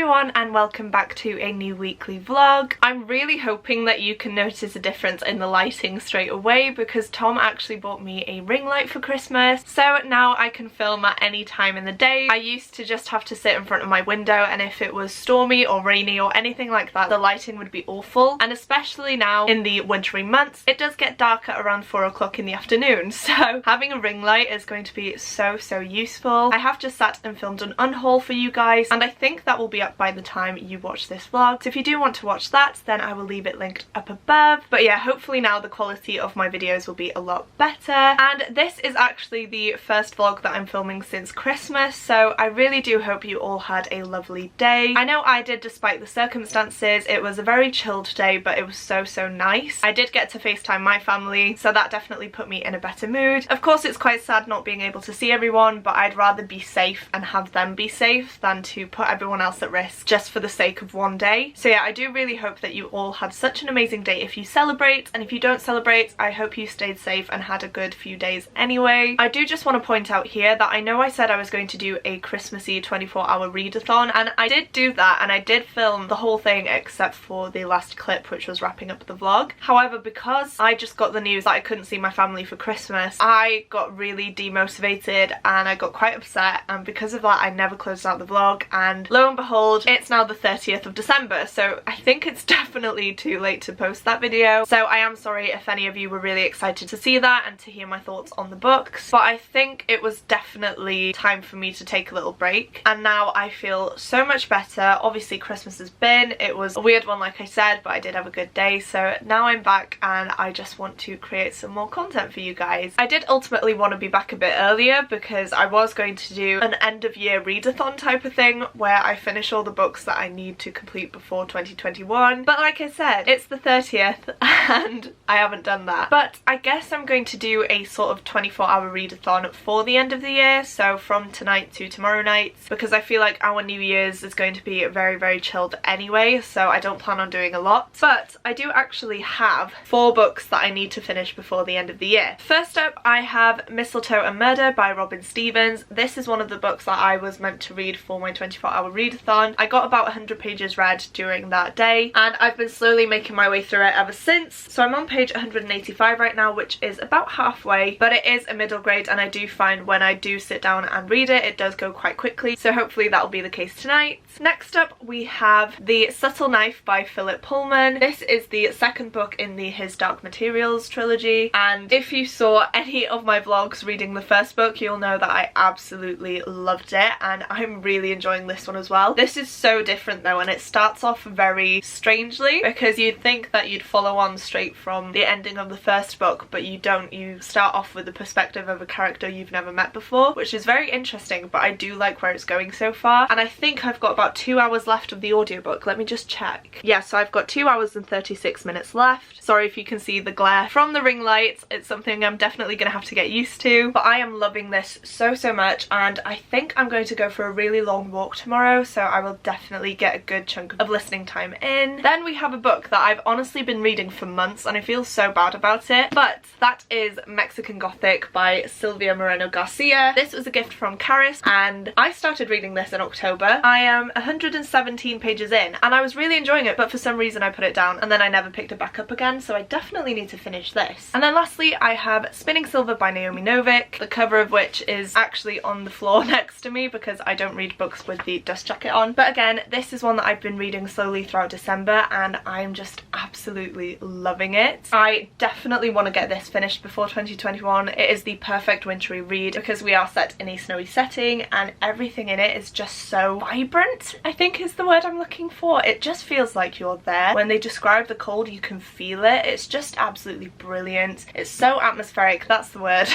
everyone and welcome back to a new weekly vlog. I'm really hoping that you can notice a difference in the lighting straight away because Tom actually bought me a ring light for Christmas, so now I can film at any time in the day. I used to just have to sit in front of my window, and if it was stormy or rainy or anything like that, the lighting would be awful, and especially now in the wintry months it does get dark at around 4 o'clock in the afternoon, so having a ring light is going to be so useful. I have just sat and filmed an unhaul for you guys, and I think that will be up by the time you watch this vlog, so if you do want to watch that then I will leave it linked up above. But yeah, hopefully now the quality of my videos will be a lot better. And this is actually the first vlog that I'm filming since Christmas, so I really do hope you all had a lovely day. I know I did, despite the circumstances. It was a very chilled day, but it was so nice. I did get to FaceTime my family, so that definitely put me in a better mood. Of course it's quite sad not being able to see everyone, but I'd rather be safe and have them be safe than to put everyone else at risk just for the sake of one day. So yeah, I do really hope that you all had such an amazing day if you celebrate, and if you don't celebrate, I hope you stayed safe and had a good few days anyway. I do just want to point out here that I know I said I was going to do a Christmassy 24-hour readathon, and I did do that, and I did film the whole thing except for the last clip, which was wrapping up the vlog. However, because I just got the news that I couldn't see my family for Christmas, I got really demotivated and I got quite upset, and because of that I never closed out the vlog, and lo and behold, it's now the 30th of December, so I think it's definitely too late to post that video. So I am sorry if any of you were really excited to see that and to hear my thoughts on the books, but I think it was definitely time for me to take a little break, and now I feel so much better. Obviously Christmas has been, it was a weird one like I said, but I did have a good day, so now I'm back and I just want to create some more content for you guys. I did ultimately want to be back a bit earlier because I was going to do an end of year readathon type of thing where I finish all the books that I need to complete before 2021, but like I said, it's the 30th and I haven't done that. But I guess I'm going to do a sort of 24-hour readathon for the end of the year, so from tonight to tomorrow night, because I feel like our New Year's is going to be very chilled anyway, so I don't plan on doing a lot. But I do actually have 4 books that I need to finish before the end of the year. First up, I have Mistletoe and Murder by Robin Stevens. This is one of the books that I was meant to read for my 24-hour readathon. I got about 100 pages read during that day, and I've been slowly making my way through it ever since. So I'm on page 185 right now, which is about halfway, but it is a middle grade, and I do find when I do sit down and read it, it does go quite quickly, so hopefully that'll be the case tonight. Next up, we have The Subtle Knife by Philip Pullman. This is the second book in the His Dark Materials trilogy, and if you saw any of my vlogs reading the first book, you'll know that I absolutely loved it, and I'm really enjoying this one as well. This is so different though, and it starts off very strangely because you'd think that you'd follow on straight from the ending of the first book, but you don't. You start off with the perspective of a character you've never met before, which is very interesting, but I do like where it's going so far. And I think I've got about 2 hours left of the audiobook. Let me just check. Yeah, so I've got 2 hours and 36 minutes left. Sorry if you can see the glare from the ring light. It's something I'm definitely gonna have to get used to, but I am loving this so much, and I think I'm going to go for a really long walk tomorrow, so I will definitely get a good chunk of listening time in. Then we have a book that I've honestly been reading for months and I feel so bad about it, but that is Mexican Gothic by Silvia Moreno Garcia. This was a gift from Caris, and I started reading this in October. I am 117 pages in and I was really enjoying it, but for some reason I put it down and then I never picked it back up again, so I definitely need to finish this. And then lastly I have Spinning Silver by Naomi Novik, the cover of which is actually on the floor next to me because I don't read books with the dust jacket on. But again, this is one that I've been reading slowly throughout December and I'm just absolutely loving it. I definitely want to get this finished before 2021. It is the perfect wintry read because we are set in a snowy setting and everything in it is just so vibrant, I think is the word I'm looking for. It just feels like you're there. When they describe the cold, you can feel it. It's just absolutely brilliant. It's so atmospheric, that's the word.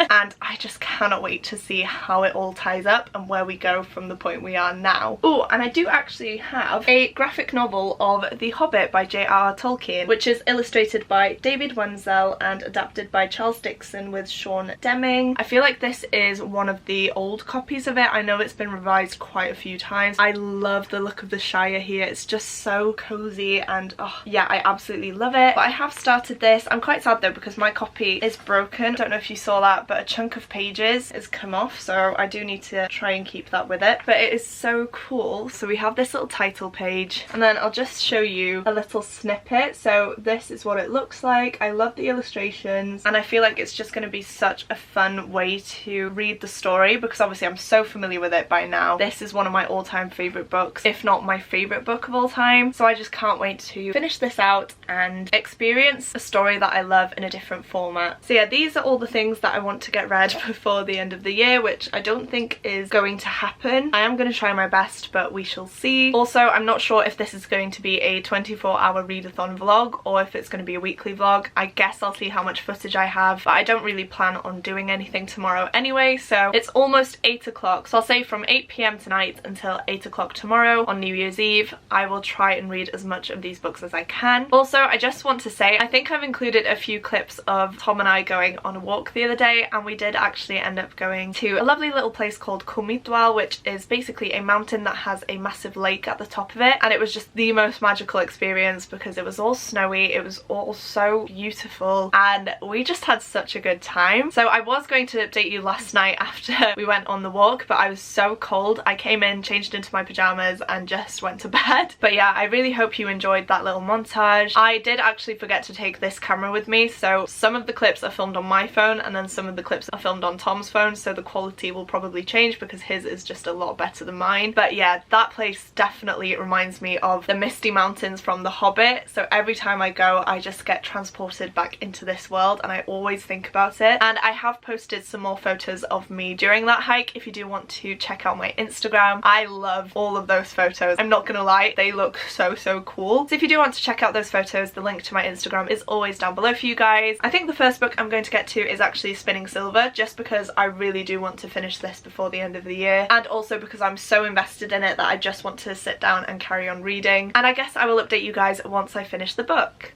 And I just cannot wait to see how it all ties up and where we go from the point we are now. Oh, and I do actually have a graphic novel of The Hobbit by J.R.R. Tolkien, which is illustrated by David Wenzel and adapted by Charles Dixon with Sean Deming. I feel like this is one of the old copies of it. I know it's been revised quite a few times. I love the look of the Shire here. It's just so cozy and oh yeah, I absolutely love it. But I have started this. I'm quite sad though because my copy is broken. Don't know if you saw that, but a chunk of pages has come off, so I do need to try and keep that with it. But it is so cool cool. So we have this little title page, and then I'll just show you a little snippet. So this is what it looks like. I love the illustrations, and I feel like it's just going to be such a fun way to read the story, because obviously I'm so familiar with it by now. This is one of my all-time favourite books, if not my favourite book of all time. So I just can't wait to finish this out and experience a story that I love in a different format. So yeah, these are all the things that I want to get read before the end of the year, which I don't think is going to happen. I am going to try my best, but we shall see. Also, I'm not sure if this is going to be a 24-hour readathon vlog or if it's going to be a weekly vlog. I guess I'll see how much footage I have, but I don't really plan on doing anything tomorrow anyway. So it's almost 8 o'clock, so I'll say from 8 p.m. tonight until 8 o'clock tomorrow on New Year's Eve, I will try and read as much of these books as I can. Also, I just want to say, I think I've included a few clips of Tom and I going on a walk the other day, and we did actually end up going to a lovely little place called Comidwal, which is basically a mountain that has a massive lake at the top of it, and it was just the most magical experience because it was all snowy, it was all so beautiful, and we just had such a good time. So I was going to update you last night after we went on the walk, but I was so cold. I came in, changed into my pajamas, and just went to bed. But yeah, I really hope you enjoyed that little montage. I did actually forget to take this camera with me, so some of the clips are filmed on my phone and then some of the clips are filmed on Tom's phone, so the quality will probably change because his is just a lot better than mine. But yeah, that place definitely reminds me of the Misty Mountains from The Hobbit, so every time I go I just get transported back into this world and I always think about it. And I have posted some more photos of me during that hike if you do want to check out my Instagram. I love all of those photos, I'm not gonna lie, they look so cool. So if you do want to check out those photos, the link to my Instagram is always down below for you guys. I think the first book I'm going to get to is actually Spinning Silver, just because I really do want to finish this before the end of the year, and also because I'm so invested in it that I just want to sit down and carry on reading. And I guess I will update you guys once I finish the book.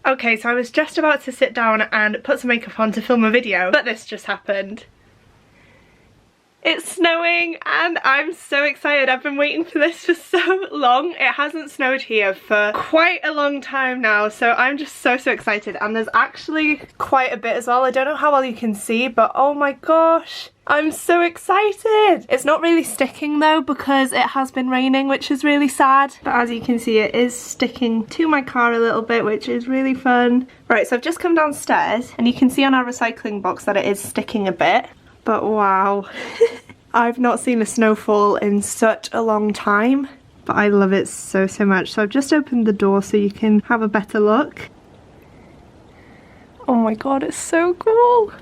Okay, so I was just about to sit down and put some makeup on to film a video, but this just happened. It's snowing and I'm so excited. I've been waiting for this for so long. It hasn't snowed here for quite a long time now, so I'm just so excited. And there's actually quite a bit as well. I don't know how well you can see, but oh my gosh, I'm so excited. It's not really sticking though because it has been raining, which is really sad. But as you can see, it is sticking to my car a little bit, which is really fun. Right, so I've just come downstairs and you can see on our recycling box that it is sticking a bit. But wow, I've not seen a snowfall in such a long time, but I love it so much. So I've just opened the door so you can have a better look. Oh my god, it's so cool.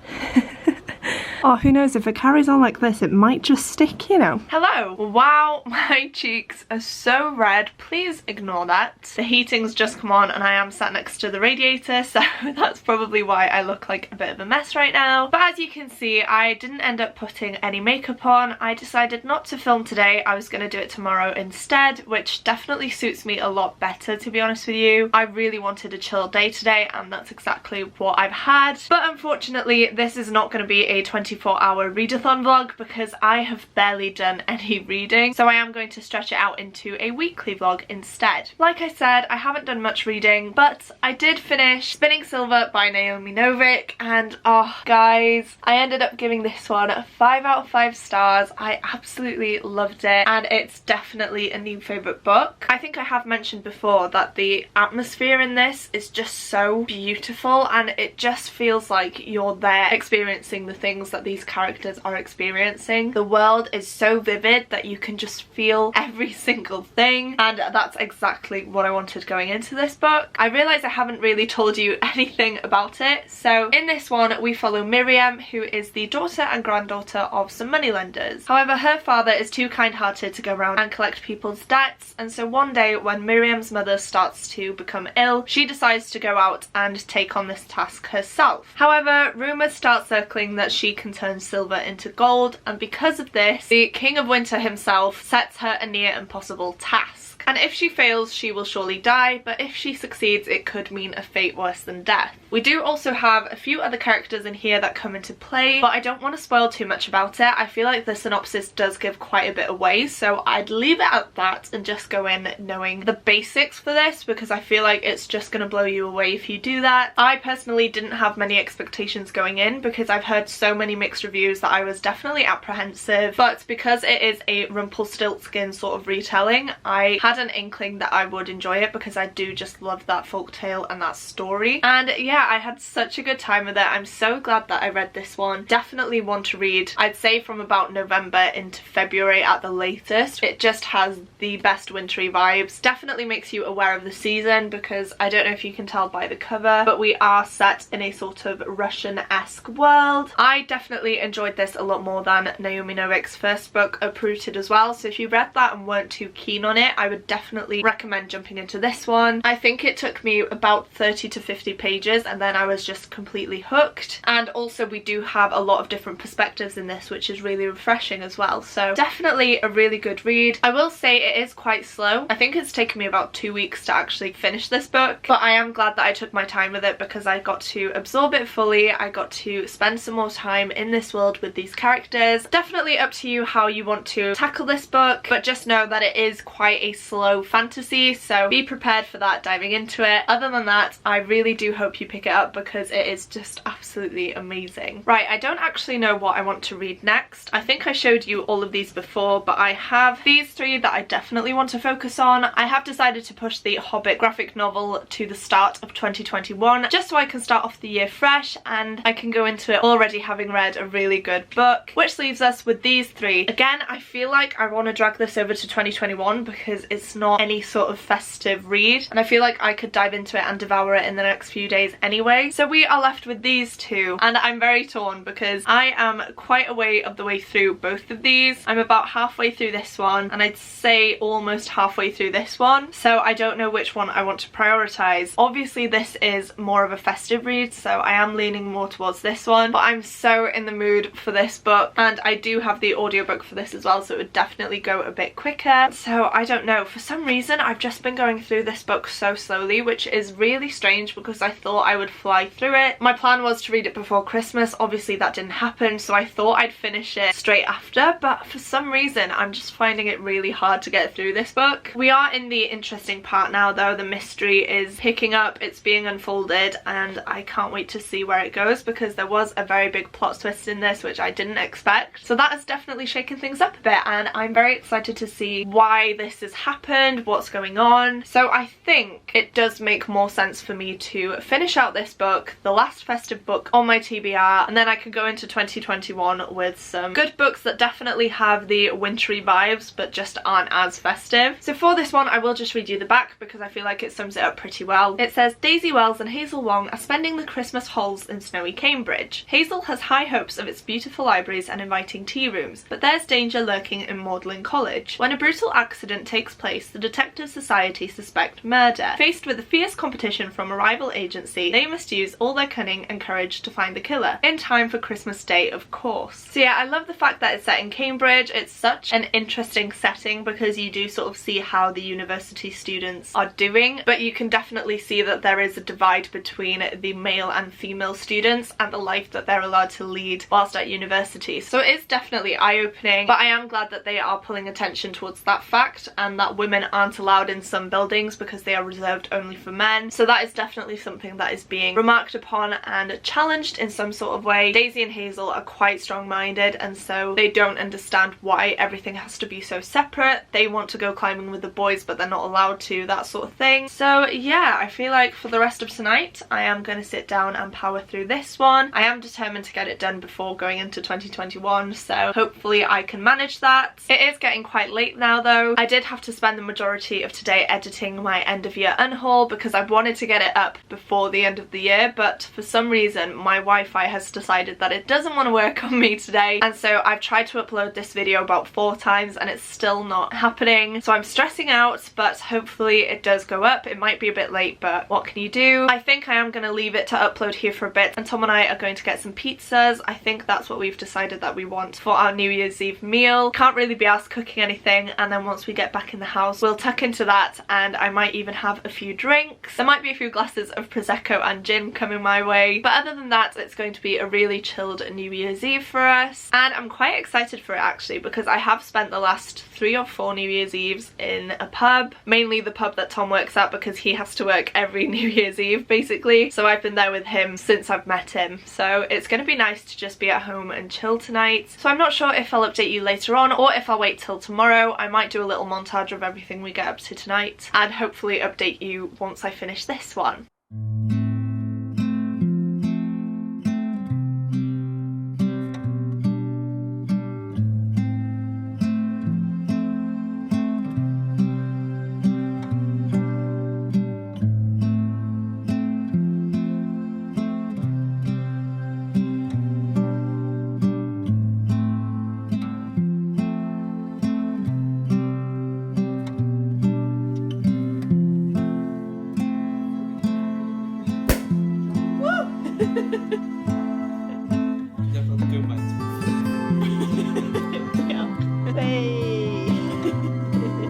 Oh, who knows, if it carries on like this, it might just stick, you know. Hello. Wow, my cheeks are so red. Please ignore that. The heating's just come on and I am sat next to the radiator, so that's probably why I look like a bit of a mess right now. But as you can see, I didn't end up putting any makeup on. I decided not to film today. I was going to do it tomorrow instead, which definitely suits me a lot better, to be honest with you. I really wanted a chill day today, and that's exactly what I've had. But unfortunately, this is not going to be a 24-hour readathon vlog because I have barely done any reading, so I am going to stretch it out into a weekly vlog instead. Like I said, I haven't done much reading, but I did finish Spinning Silver by Naomi Novik, and oh guys, I ended up giving this one a 5 out of 5 stars. I absolutely loved it, and it's definitely a new favourite book. I think I have mentioned before that the atmosphere in this is just so beautiful, and it just feels like you're there experiencing the things that these characters are experiencing. The world is so vivid that you can just feel every single thing, and that's exactly what I wanted going into this book. I realise I haven't really told you anything about it, so in this one we follow Miriam, who is the daughter and granddaughter of some moneylenders. However, her father is too kind-hearted to go around and collect people's debts, and so one day when Miriam's mother starts to become ill, she decides to go out and take on this task herself. However, rumours start circling that she can turn silver into gold, and because of this, the King of Winter himself sets her a near impossible task. book, and if she fails she will surely die, but if she succeeds it could mean a fate worse than death. We do also have a few other characters in here that come into play, but I don't want to spoil too much about it. I feel like the synopsis does give quite a bit away, so I'd leave it at that and just go in knowing the basics for this, because I feel like it's just going to blow you away if you do that. I personally didn't have many expectations going in because I've heard so many mixed reviews that I was definitely apprehensive, but because it is a Rumpelstiltskin sort of retelling, I had an inkling that I would enjoy it because I do just love that folktale and that story. And yeah, I had such a good time with it. I'm so glad that I read this one. Definitely one to read. I'd say from about November into February at the latest. It just has the best wintry vibes. Definitely makes you aware of the season because I don't know if you can tell by the cover, but we are set in a sort of Russian-esque world. I definitely enjoyed this a lot more than Naomi Novik's first book, Uprooted, as well, so if you read that and weren't too keen on it, I would definitely recommend jumping into this one. I think it took me about 30 to 50 pages and then I was just completely hooked, and also we do have a lot of different perspectives in this, which is really refreshing as well, so definitely a really good read. I will say it is quite slow. I think it's taken me about 2 weeks to actually finish this book, but I am glad that I took my time with it because I got to absorb it fully. I got to spend some more time in this world with these characters. Definitely up to you how you want to tackle this book, but just know that it is quite a slow fantasy, so be prepared for that diving into it. Other than that, I really do hope you pick it up because it is just absolutely amazing. Right, I don't actually know what I want to read next. I think I showed you all of these before, but I have these three that I definitely want to focus on. I have decided to push the Hobbit graphic novel to the start of 2021 just so I can start off the year fresh and I can go into it already having read a really good book, which leaves us with these three. Again, I feel like I want to drag this over to 2021 because it's not any sort of festive read and I feel like I could dive into it and devour it in the next few days anyway. So we are left with these two and I'm very torn because I am quite a way of the way through both of these. I'm about halfway through this one and I'd say almost halfway through this one, so I don't know which one I want to prioritize. Obviously this is more of a festive read, so I am leaning more towards this one, but I'm so in the mood for this book and I do have the audiobook for this as well, so it would definitely go a bit quicker. So I don't know, for some reason I've just been going through this book so slowly, which is really strange because I thought I would fly through it. My plan was to read it before Christmas. Obviously that didn't happen, so I thought I'd finish it straight after, but for some reason I'm just finding it really hard to get through this book. We are in the interesting part now though. The mystery is picking up, it's being unfolded, and I can't wait to see where it goes because there was a very big plot twist in this which I didn't expect, so that has definitely shaken things up a bit and I'm very excited to see why this has happened, what's going on. So I think it does make more sense for me to finish out this book, the last festive book on my TBR, and then I could go into 2021 with some good books that definitely have the wintry vibes but just aren't as festive. So for this one I will just read you the back because I feel like it sums it up pretty well. It says, Daisy Wells and Hazel Wong are spending the Christmas holes in snowy Cambridge. Hazel has high hopes of its beautiful libraries and inviting tea rooms, but there's danger lurking in Magdalen College. When a brutal accident takes place, the Detective Society suspect murder. Faced with a fierce competition from a rival agency, they must use all their cunning and courage to find the killer, in time for Christmas Day, of course. So yeah, I love the fact that it's set in Cambridge. It's such an interesting setting because you do sort of see how the university students are doing, but you can definitely see that there is a divide between the male and female students and the life that they're allowed to lead whilst at university. So it is definitely eye-opening, but I am glad that they are pulling attention towards that fact and that women aren't allowed in some buildings because they are reserved only for men. So that is definitely something that is being remarked upon and challenged in some sort of way. Daisy and Hazel are quite strong-minded and so they don't understand why everything has to be so separate. They want to go climbing with the boys but they're not allowed to, that sort of thing. So yeah, I feel like for the rest of tonight I am going to sit down and power through this one. I am determined to get it done before going into 2021, so hopefully I can manage that. It is getting quite late now though. I did have to spend the majority of today editing my end of year unhaul because I wanted to get it up before the end of the year, but for some reason my Wi-Fi has decided that it doesn't want to work on me today, and so I've tried to upload this video about 4 times and it's still not happening. So I'm stressing out, but hopefully it does go up. It might be a bit late, but what can you do? I think I am going to leave it to upload here for a bit, and Tom and I are going to get some pizzas. I think that's what we've decided that we want for our New Year's Eve meal. Can't really be asked cooking anything, and then once we get back in the house. We'll tuck into that and I might even have a few drinks. There might be a few glasses of Prosecco and gin coming my way, but other than that it's going to be a really chilled New Year's Eve for us, and I'm quite excited for it actually because I have spent the last 3 or 4 New Year's Eves in a pub, mainly the pub that Tom works at because he has to work every New Year's Eve basically, so I've been there with him since I've met him, so it's going to be nice to just be at home and chill tonight. So I'm not sure if I'll update you later on or if I'll wait till tomorrow. I might do a little montage of everything we get up to tonight and hopefully update you once I finish this one.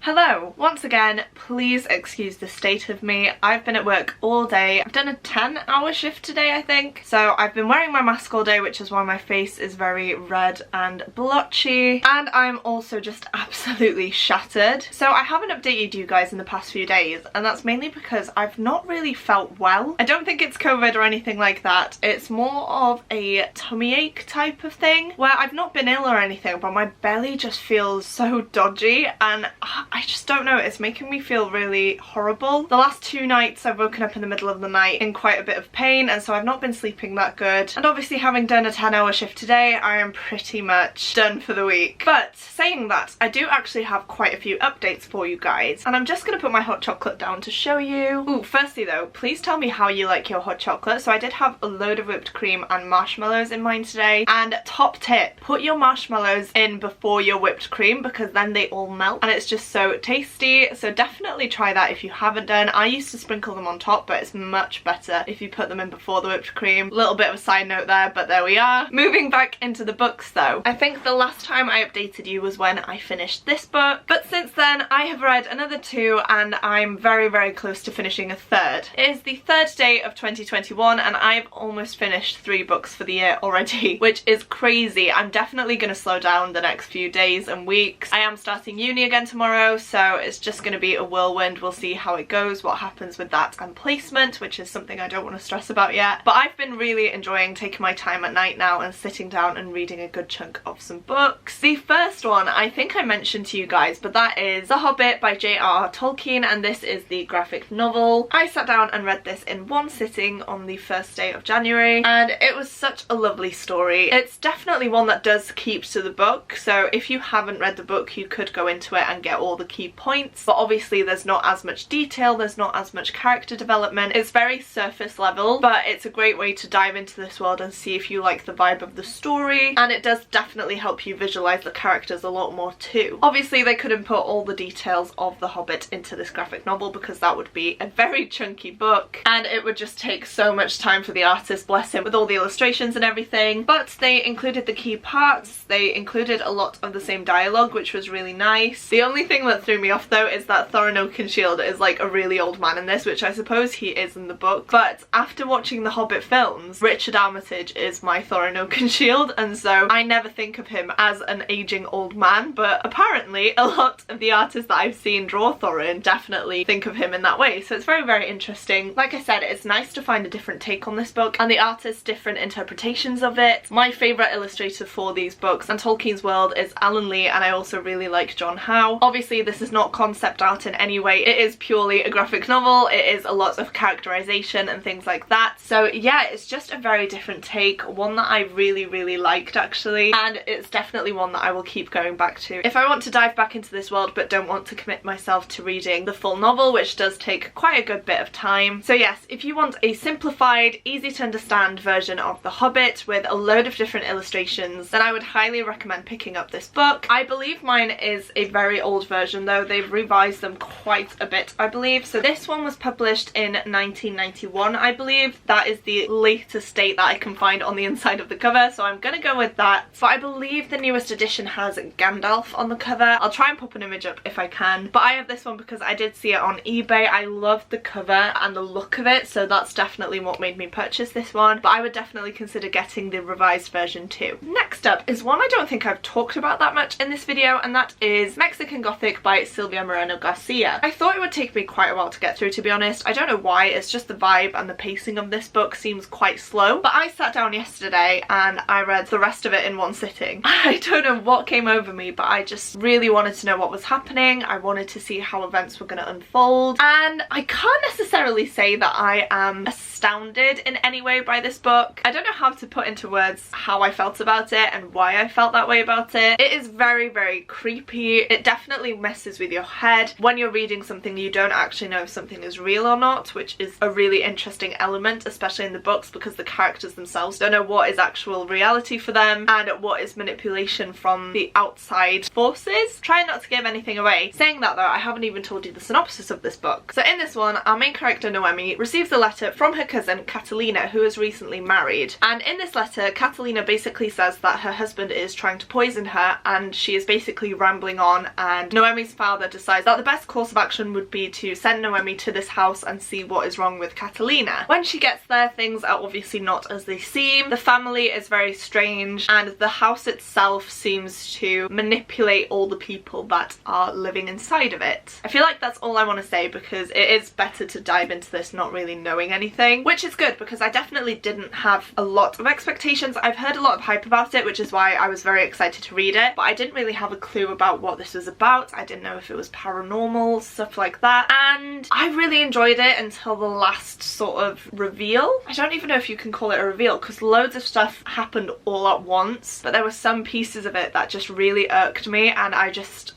Hello, once again, please excuse the state of me. I've been at work all day. I've done a 10-hour shift today, I think. So I've been wearing my mask all day, which is why my face is very red and blotchy. And I'm also just absolutely shattered. So I haven't updated you guys in the past few days, and that's mainly because I've not really felt well. I don't think it's COVID or anything like that. It's more of a tummy ache type of thing, where I've not been ill or anything, but my belly just feels so dodgy, and I just don't know, it's making me feel really horrible. The last 2 nights I've woken up in the middle of the night in quite a bit of pain, and so I've not been sleeping that good. And obviously having done a 10-hour shift today, I am pretty much done for the week. But saying that, I do actually have quite a few updates for you guys, and I'm just going to put my hot chocolate down to show you. Ooh, firstly though, please tell me how you like your hot chocolate. So I did have a load of whipped cream and marshmallows in mine today, and top tip, put your marshmallows in before your whipped cream because then they all melt and it's just so tasty. So definitely try that if you haven't done. I used to sprinkle them on top, but it's much better if you put them in before the whipped cream. Little bit of a side note there, but there we are. Moving back into the books though, I think the last time I updated you was when I finished this book, but since then I have read another 2 and I'm very, very close to finishing a 3rd. It is the 3rd day of 2021 and I've almost finished 3 books for the year already, which is crazy. I'm definitely going to slow down the next few days and weeks. I am starting uni again tomorrow, so it's just going to be a whirlwind. We'll see how it goes, what happens with that and placement, which is something I don't want to stress about yet. But I've been really enjoying taking my time at night now and sitting down and reading a good chunk of some books. The first one I think I mentioned to you guys, but that is The Hobbit by J.R.R. Tolkien, and this is the graphic novel. I sat down and read this in one sitting on the 1st day of January, and it was such a lovely story. It's definitely one that does keep to the book, so if you haven't read the book you could go into it and get all the key points, but obviously there's not as much detail, there's not as much character development. It's very surface level, but it's a great way to dive into this world and see if you like the vibe of the story, and it does definitely help you visualize the characters a lot more too. Obviously they couldn't put all the details of The Hobbit into this graphic novel because that would be a very chunky book and it would just take so much time for the artist, bless him, with all the illustrations and everything, but they included the key parts. They included a lot of the same dialogue, which was really nice. The only thing that threw me off though is that Thorin Oakenshield is like a really old man in this, which I suppose he is in the book, but after watching the Hobbit films, Richard Armitage is my Thorin Oakenshield, and so I never think of him as an aging old man, but apparently a lot of the artists that I've seen draw Thorin definitely think of him in that way, so it's very, very interesting. Like I said, it's nice to find a different take on this book and the artists' different interpretations of it. My favourite illustrator for these books and Tolkien's world is Alan Lee, and I also really like John Howe. Obviously this is not concept art in any way, it is purely a graphic novel, it is a lot of characterization and things like that, so yeah, it's just a very different take, one that I really, really liked actually, and it's definitely one that I will keep going back to if I want to dive back into this world but don't want to commit myself to reading the full novel, which does take quite a good bit of time. So yes, if you want a simplified, easy to understand version of The Hobbit with a load of different illustrations, then I would highly recommend picking up this book. I believe mine is a very old version though, they've revised them quite a bit, I believe. So this one was published in 1991, I believe. That is the latest date that I can find on the inside of the cover, so I'm gonna go with that. But I believe the newest edition has Gandalf on the cover. I'll try and pop an image up if I can. But I have this one because I did see it on eBay. I loved the cover and the look of it, so that's definitely what made me purchase this one. But I would definitely consider getting the revised version too. Next up is one I don't think I've talked about that much in this video, and that is Mexican Gothic by Silvia Moreno Garcia. I thought it would take me quite a while to get through, to be honest. I don't know why, it's just the vibe and the pacing of this book seems quite slow. But I sat down yesterday and I read the rest of it in one sitting. I don't know what came over me, but I just really wanted to know what was happening. I wanted to see how events were going to unfold, and I can't necessarily say that I am astounded in any way by this book. I don't know how to put into words how I felt about it and why I felt that way about it. It is very, very creepy. It definitely messes with your head. When you're reading something, you don't actually know if something is real or not, which is a really interesting element, especially in the books, because the characters themselves don't know what is actual reality for them and what is manipulation from the outside forces. Trying not to give anything away. Saying that though, I haven't even told you the synopsis of this book. So in this one, our main character Noemi receives a letter from her cousin Catalina, who is recently married. And in this letter, Catalina basically says that her husband is trying to poison her, and she is basically rambling on, and Noemi's father decides that the best course of action would be to send Noemi to this house and see what is wrong with Catalina. When she gets there, things are obviously not as they seem. The family is very strange, and the house itself seems to manipulate all the people that are living inside of it. I feel like that's all I want to say, because it is better to dive into this not really knowing anything, which is good because I definitely didn't have a lot of expectations. I've heard a lot of hype about it, which is why I was very excited to read it, but I didn't really have a clue about what this was about. I didn't know if it was paranormal, stuff like that, and I really enjoyed it until the last sort of reveal. I don't even know if you can call it a reveal, because loads of stuff happened all at once, but there were some pieces of it that just really irked me, and I just,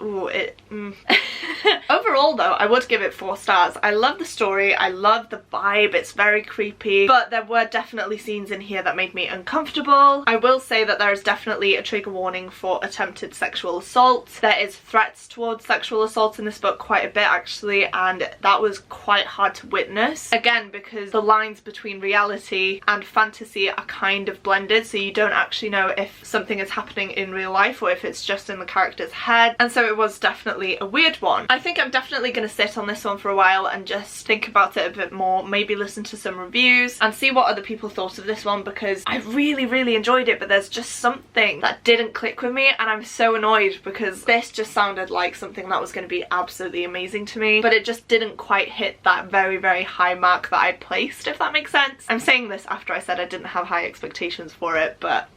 Overall though, I would give it 4 stars. I love the story, I love the vibe, it's very creepy, but there were definitely scenes in here that made me uncomfortable. I will say that there is definitely a trigger warning for attempted sexual assault. There is threats towards sexual assault in this book quite a bit actually, and that was quite hard to witness. Again, because the lines between reality and fantasy are kind of blended, so you don't actually know if something is happening in real life or if it's just in the character's head, and so it was definitely a weird one. I think I'm definitely going to sit on this one for a while and just think about it a bit more, maybe listen to some reviews and see what other people thought of this one, because I really enjoyed it, but there's just something that didn't click with me, and I'm so annoyed because this just sounded like something that was going to be absolutely amazing to me, but it just didn't quite hit that very high mark that I'd placed, if that makes sense. I'm saying this after I said I didn't have high expectations for it, but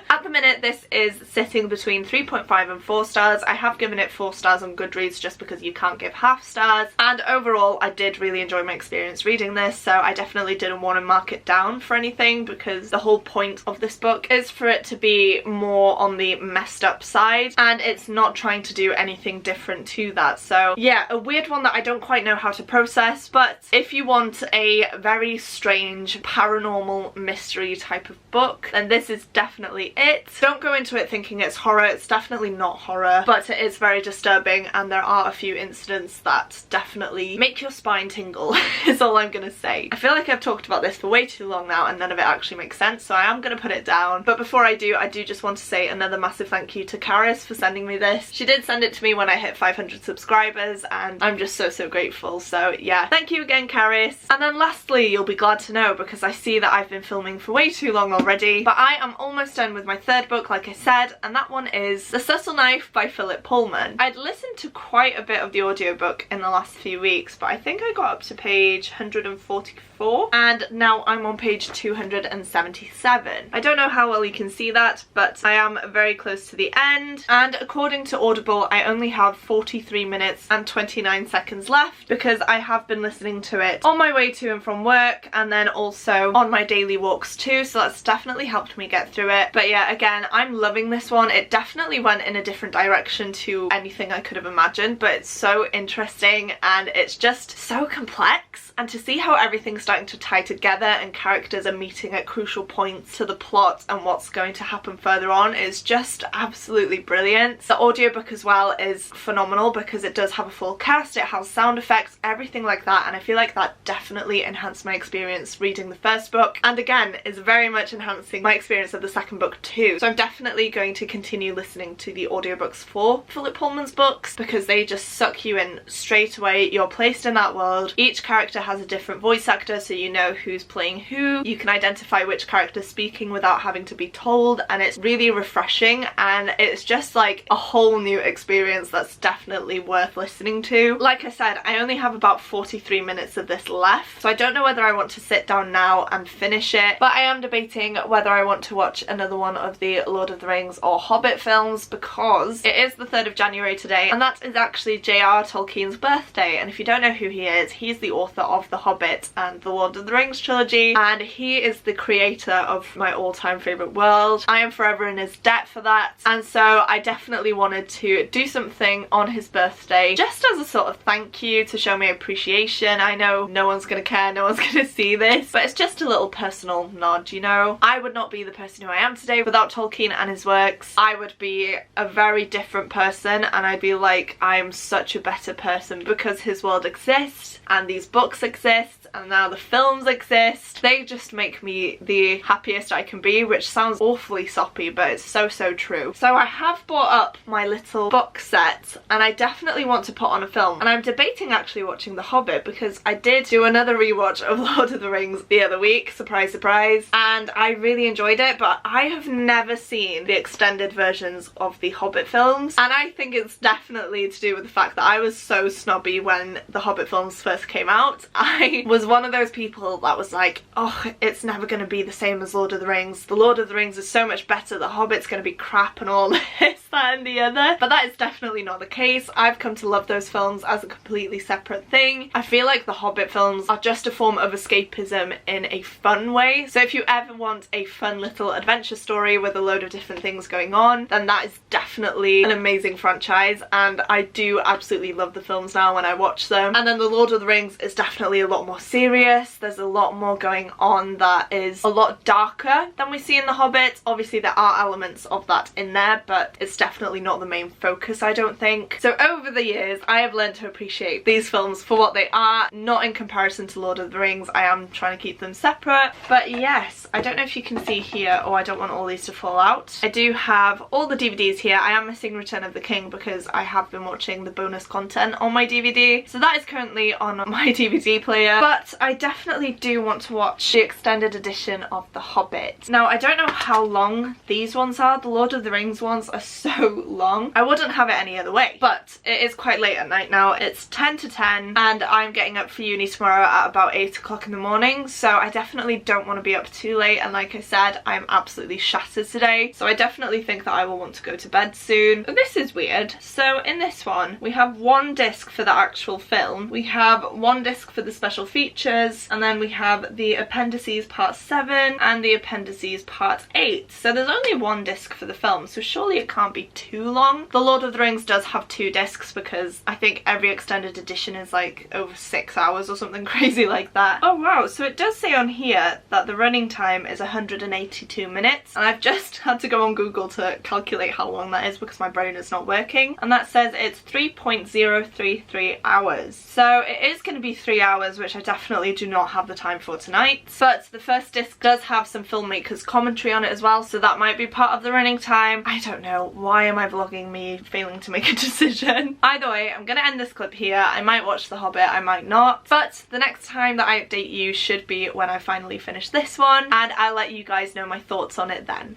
at the minute this is sitting between 3.5 and 4 stars. I have given it 4 stars on Goodreads just because you can't give half stars, and overall I did really enjoy my experience reading this, so I definitely didn't want to mark it down for anything, because the whole point of this book is for it to be more on the messed up side, and it's not trying to do anything different to that. So yeah, a weird one that I don't quite know how to process, but if you want a very strange paranormal mystery type of book, then this is definitely it. Don't go into it thinking it's horror, it's definitely not horror, but it is very disturbing, and there are a few incidents that definitely make your spine tingle is all I'm gonna say. I feel like I've talked about this for way too long now and none of it actually makes sense, so I am gonna put it down. But before I do just want to say another massive thank you to Karis for sending me this. She did send it to me when I hit 500 subscribers, and I'm just so grateful. So yeah, thank you again, Karis. And then lastly, you'll be glad to know, because I see that I've been filming for way too long already, but I am almost done with my 3rd book, like I said, and that one is The Subtle Knife by Philip Pullman. I'd listened to quite a bit of the audiobook in the last few weeks, but I think I got up to page 144, and now I'm on page 277. I don't know how well you can see that, but I am very close to the end, and according to Audible I only have 43 minutes and 29 seconds left, because I have been listening to it on my way to and from work, and then also on my daily walks too, so that's definitely helped me get through it. But yeah, again, I'm loving this one. It definitely went in a different direction to anything I could have imagined, but it's so interesting and it's just so complex, and to see how everything's starting to tie together and characters are meeting at crucial points to the plot and what's going to happen further on is just absolutely brilliant. The audiobook as well is phenomenal because it does have a full cast, it has sound effects, everything like that, and I feel like that definitely enhanced my experience reading the first book, and again is very much enhancing my experience of the second book too. So I'm definitely going to continue listening to the audiobooks for Philip Pullman's books because they just suck you in straight away. You're placed in that world. Each character has a different voice actor, so you know who's playing who. You can identify which character's speaking without having to be told, and it's really refreshing, and it's just like a whole new experience that's definitely worth listening to. Like I said, I only have about 43 minutes of this left, so I don't know whether I want to sit down now and finish it, but I am debating whether I want to watch another one of the Lord of the Rings or Hobbit films because it is the 3rd of January today, and that is actually J.R. Tolkien's birthday, and if you don't know who he is, he's the author of The Hobbit and the Lord of the Rings trilogy, and he is the creator of my all-time favourite world. I am forever in his debt for that, and so I definitely wanted to do something on his birthday just as a sort of thank you to show my appreciation. I know no one's gonna care, no one's gonna see this, but it's just a little personal nod, you know? I would not be the person who I am today without Tolkien and his works. I would be a very different person, and I'd be like, I'm such a better person because his world exists and these books exist and now the films exist. They just make me the happiest I can be, which sounds awfully soppy, but it's so true. So I have bought up my little box set, and I definitely want to put on a film, and I'm debating actually watching The Hobbit because I did do another rewatch of Lord of the Rings the other week, surprise surprise, and I really enjoyed it, but I have never seen the extended versions of the Hobbit films, and I think it's definitely to do with the fact that I was so snobby when the Hobbit films first came out. I was one of those people that was like, oh, it's never going to be the same as Lord of the Rings. The Lord of the Rings is so much better, The Hobbit's going to be crap and all this, that and the other. But that is definitely not the case. I've come to love those films as a completely separate thing. I feel like the Hobbit films are just a form of escapism in a fun way. So if you ever want a fun little adventure story with a load of different things going on, then that is definitely an amazing franchise, and I do absolutely love the films now when I watch them. And then the Lord of the Rings is definitely a lot more serious. There's a lot more going on that is a lot darker than we see in The Hobbit. Obviously there are elements of that in there, but it's definitely not the main focus, I don't think. So over the years I have learned to appreciate these films for what they are, not in comparison to Lord of the Rings. I am trying to keep them separate. But yes, I don't know if you can see here, or I don't want all these to fall out. I do have all the DVDs here. I am missing Return of the King because I have been watching the bonus content on my DVD, so that is currently on my DVD player. But I definitely do want to watch the extended edition of The Hobbit. Now I don't know how long these ones are. The Lord of the Rings ones are so long. I wouldn't have it any other way, but it is quite late at night now. It's 10 to 10 and I'm getting up for uni tomorrow at about 8 o'clock in the morning, so I definitely don't want to be up too late, and like I said, I'm absolutely shattered today, so I definitely think that I will want to go to bed soon. But this is weird. So in this one we have one disc for the actual film, we have one disc for the special features, and then we have the appendices part 7 and the appendices part 8. So there's only one disc for the film, so surely it can't be too long. The Lord of the Rings does have 2 discs because I think every extended edition is like over 6 hours or something crazy like that. Oh wow, so it does say on here that the running time is 182 minutes, and I've just had to go on Google to calculate how long that is because my brain is not working, and that says it's 3.033 hours. So it is going to be 3 hours, which I definitely do not have the time for tonight. But the first disc does have some filmmakers commentary on it as well, so that might be part of the running time. I don't know. Why am I vlogging me failing to make a decision? Either way, I'm gonna end this clip here. I might watch The Hobbit, I might not, but the next time that I update you should be when I finally finish this one, and I'll let you guys know my thoughts on it then.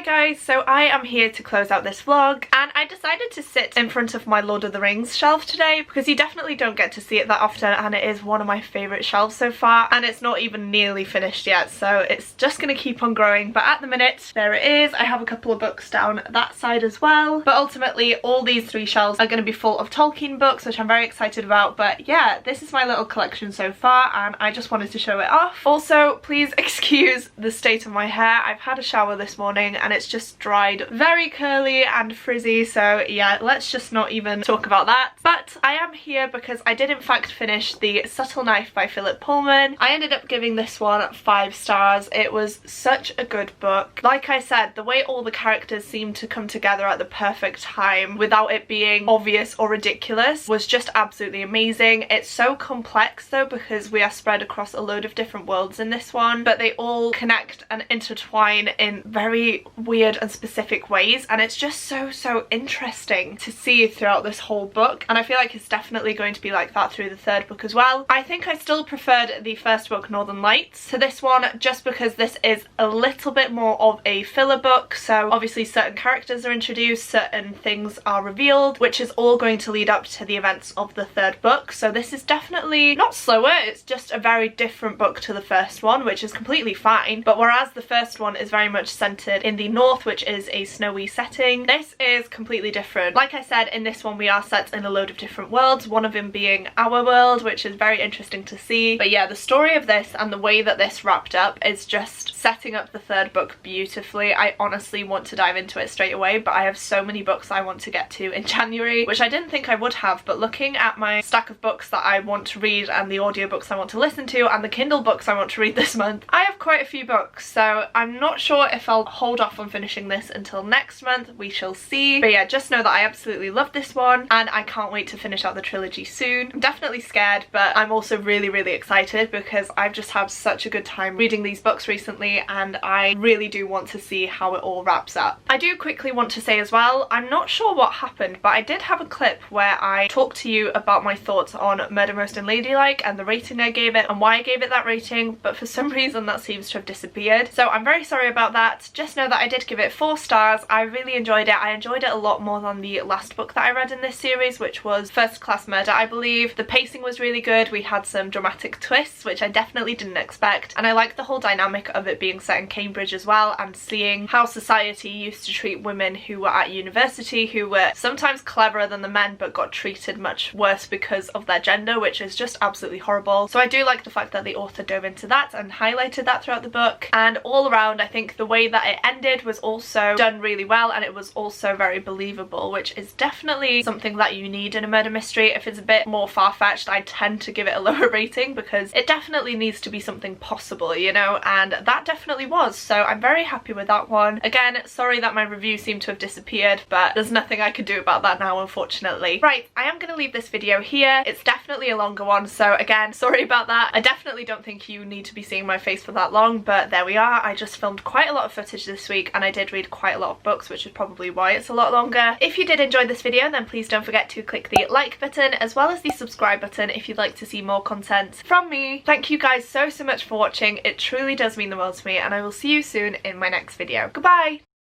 guys, so I am here to close out this vlog, and I decided to sit in front of my Lord of the Rings shelf today because you definitely don't get to see it that often, and it is one of my favourite shelves so far, and it's not even nearly finished yet, so it's just going to keep on growing. But at the minute, there it is. I have a couple of books down that side as well, but ultimately all these 3 shelves are going to be full of Tolkien books, which I'm very excited about. But yeah, this is my little collection so far, and I just wanted to show it off. Also, please excuse the state of my hair. I've had a shower this morning and it's just dried very curly and frizzy, so yeah, let's just not even talk about that. But I am here because I did in fact finish The Subtle Knife by Philip Pullman. I ended up giving this one 5 stars. It was such a good book. Like I said, the way all the characters seemed to come together at the perfect time without it being obvious or ridiculous was just absolutely amazing. It's so complex though, because we are spread across a load of different worlds in this one, but they all connect and intertwine in very weird and specific ways, and it's just so interesting to see throughout this whole book, and I feel like it's definitely going to be like that through the 3rd book as well. I think I still preferred the 1st book, Northern Lights, to this one, just because this is a little bit more of a filler book. So obviously certain characters are introduced, certain things are revealed, which is all going to lead up to the events of the 3rd book. So this is definitely not slower, it's just a very different book to the 1st one, which is completely fine. But whereas the 1st one is very much centered in the north, which is a snowy setting, this is completely different. Like I said, in this one we are set in a load of different worlds, one of them being our world, which is very interesting to see. But yeah, the story of this and the way that this wrapped up is just setting up the 3rd book beautifully. I honestly want to dive into it straight away, but I have so many books I want to get to in January, which I didn't think I would have. But looking at my stack of books that I want to read and the audiobooks I want to listen to and the Kindle books I want to read this month, I have quite a few books, so I'm not sure if I'll hold off on finishing this until next month. We shall see. But yeah, just know that I absolutely love this one and I can't wait to finish out the trilogy soon. I'm definitely scared, but I'm also really excited because I've just had such a good time reading these books recently, and I really do want to see how it all wraps up. I do quickly want to say as well, I'm not sure what happened, but I did have a clip where I talked to you about my thoughts on Murder Most Unladylike and the rating I gave it and why I gave it that rating, but for some reason that seems to have disappeared. So I'm very sorry about that. Just know that I did give it 4 stars. I really enjoyed it. I enjoyed it a lot more than the last book that I read in this series, which was First Class Murder, I believe. The pacing was really good. We had some dramatic twists, which I definitely didn't expect, and I liked the whole dynamic of it being set in Cambridge as well, and seeing how society used to treat women who were at university, who were sometimes cleverer than the men but got treated much worse because of their gender, which is just absolutely horrible. So I do like the fact that the author dove into that and highlighted that throughout the book, and all around I think the way that it ended was also done really well, and it was also very believable, which is definitely something that you need in a murder mystery. If it's a bit more far-fetched, I tend to give it a lower rating because it definitely needs to be something possible, you know, and that definitely was. So I'm very happy with that one. Again, sorry that my review seemed to have disappeared, but there's nothing I could do about that now, unfortunately. Right, I am going to leave this video here. It's definitely a longer one, so again, sorry about that. I definitely don't think you need to be seeing my face for that long, but there we are. I just filmed quite a lot of footage this week, and I did read quite a lot of books, which is probably why it's a lot longer. If you did enjoy this video, then please don't forget to click the like button as well as the subscribe button if you'd like to see more content from me. Thank you guys so much for watching. It truly does mean the world to me, and I will see you soon in my next video. Goodbye!